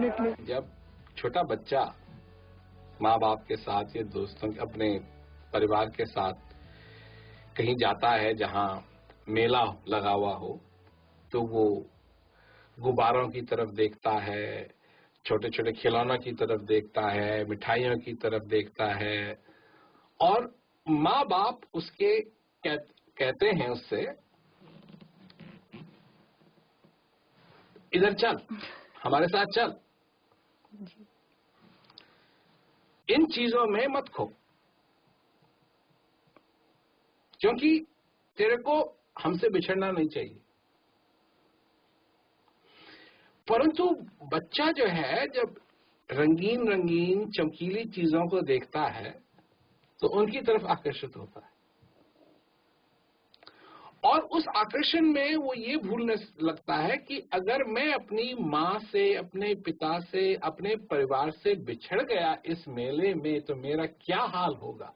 Definitely. जब छोटा बच्चा माँ बाप के साथ या दोस्तों अपने परिवार के साथ कहीं जाता है जहां मेला लगा हुआ हो, तो वो गुब्बारों की तरफ देखता है, छोटे छोटे खिलौनों की तरफ देखता है, मिठाइयों की तरफ देखता है, और माँ बाप उसके कहते हैं उससे, इधर चल, हमारे साथ चल, इन चीजों में मत खो, क्योंकि तेरे को हमसे बिछड़ना नहीं चाहिए। परंतु बच्चा जो है, जब रंगीन रंगीन चमकीली चीजों को देखता है तो उनकी तरफ आकर्षित होता है, और उस आकर्षण में वो ये भूलने लगता है कि अगर मैं अपनी माँ से, अपने पिता से, अपने परिवार से बिछड़ गया इस मेले में तो मेरा क्या हाल होगा,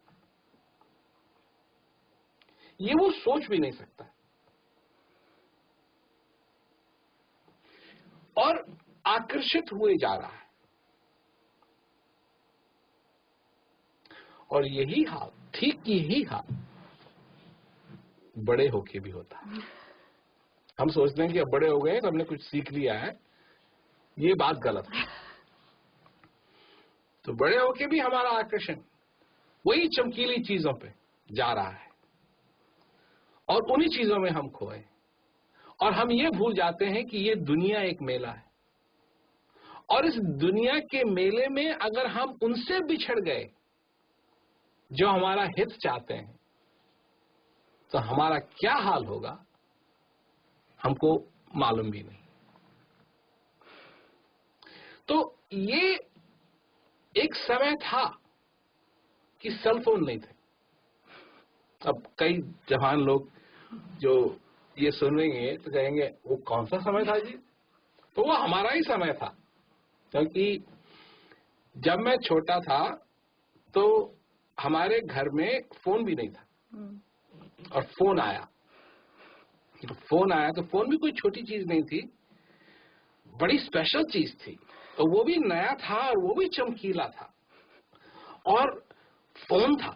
ये वो सोच भी नहीं सकता। और आकर्षित हुए जा रहा है, और यही हाल, ठीक यही हाल बड़े होके भी होता है। हम सोचते हैं कि अब बड़े हो गए तो हमने कुछ सीख लिया है, ये बात गलत है। तो बड़े होके भी हमारा आकर्षण वही चमकीली चीजों पे जा रहा है, और उन्हीं चीजों में हम खोए, और हम ये भूल जाते हैं कि ये दुनिया एक मेला है, और इस दुनिया के मेले में अगर हम उनसे बिछड़ गए जो हमारा हित चाहते हैं, तो हमारा क्या हाल होगा हमको मालूम भी नहीं। तो ये एक समय था कि सेल फोन नहीं थे। अब कई जवान लोग जो ये सुनेंगे तो कहेंगे वो कौन सा समय था जी? तो वो हमारा ही समय था, क्योंकि जब मैं छोटा था तो हमारे घर में फोन भी नहीं था, और फोन आया तो फोन भी कोई छोटी चीज नहीं थी, बड़ी स्पेशल चीज थी, तो वो भी नया था और वो भी चमकीला था, और फोन था,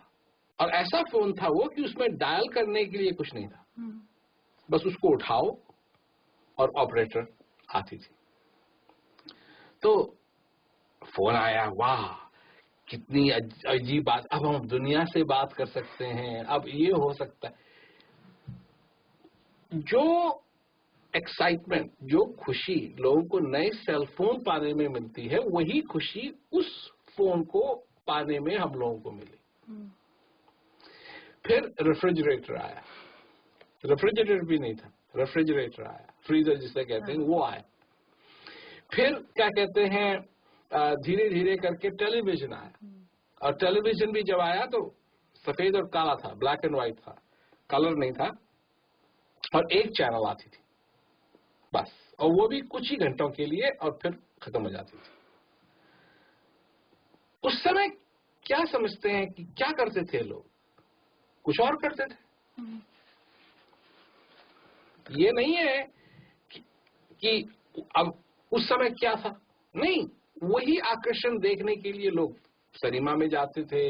और ऐसा फोन था वो कि उसमें डायल करने के लिए कुछ नहीं था, बस उसको उठाओ और ऑपरेटर आती थी। तो फोन आया, वाह कितनी अजीब बात, अब हम दुनिया से बात कर सकते हैं, अब ये हो सकता है। जो एक्साइटमेंट, जो खुशी लोगों को नए सेल फोन पाने में मिलती है, वही खुशी उस फोन को पाने में हम लोगों को मिली। फिर रेफ्रिजरेटर आया, रेफ्रिजरेटर भी नहीं था, रेफ्रिजरेटर आया, फ्रीजर जिसे कहते हैं वो आया। फिर क्या कहते हैं, धीरे धीरे करके टेलीविजन आया, और टेलीविजन भी जब आया तो सफेद और काला था, ब्लैक एंड व्हाइट था, कलर नहीं था, और एक चैनल आती थी बस, और वो भी कुछ ही घंटों के लिए, और फिर खत्म हो जाती थी। उस समय क्या समझते हैं कि क्या करते थे लोग? कुछ और करते थे। ये नहीं है कि अब उस समय क्या था, नहीं, वही आकर्षण देखने के लिए लोग सिनेमा में जाते थे,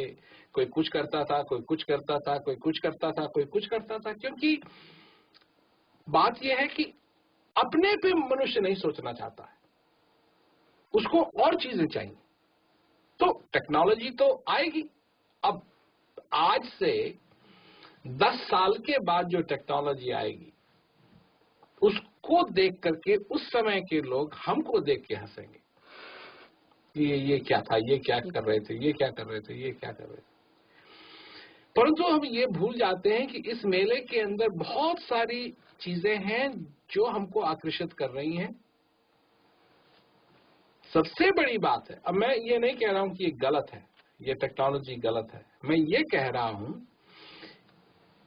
कोई कुछ करता था, कोई कुछ करता था, कोई कुछ करता था, कोई कुछ करता था, क्योंकि बात यह है कि अपने पे मनुष्य नहीं सोचना चाहता है, उसको और चीजें चाहिए। तो टेक्नोलॉजी तो आएगी, अब आज से 10 साल के बाद जो टेक्नोलॉजी आएगी उसको देख करके उस समय के लोग हमको देख के हंसेंगे, ये क्या था, ये क्या कर रहे थे, ये क्या कर रहे थे, ये क्या कर रहे थे। परंतु हम ये भूल जाते हैं कि इस मेले के अंदर बहुत सारी चीजें हैं जो हमको आकर्षित कर रही हैं। सबसे बड़ी बात है, अब मैं ये नहीं कह रहा हूं कि ये गलत है, ये टेक्नोलॉजी गलत है, मैं ये कह रहा हूं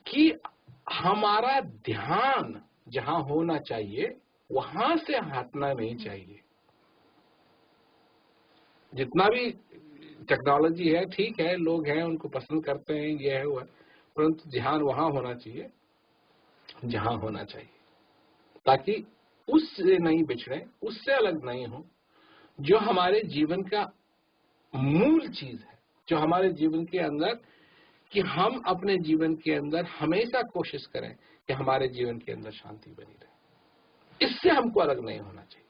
कि हमारा ध्यान जहां होना चाहिए वहां से हटना नहीं चाहिए। जितना भी टेक्नोलॉजी है ठीक है, लोग हैं उनको पसंद करते हैं, ये है वो है, परंतु ध्यान वहां होना चाहिए जहां होना चाहिए, ताकि उससे नहीं बिछड़े, उससे अलग नहीं हो, जो हमारे जीवन का मूल चीज है, जो हमारे जीवन के अंदर, कि हम अपने जीवन के अंदर हमेशा कोशिश करें कि हमारे जीवन के अंदर शांति बनी रहे। इससे हमको अलग नहीं होना चाहिए।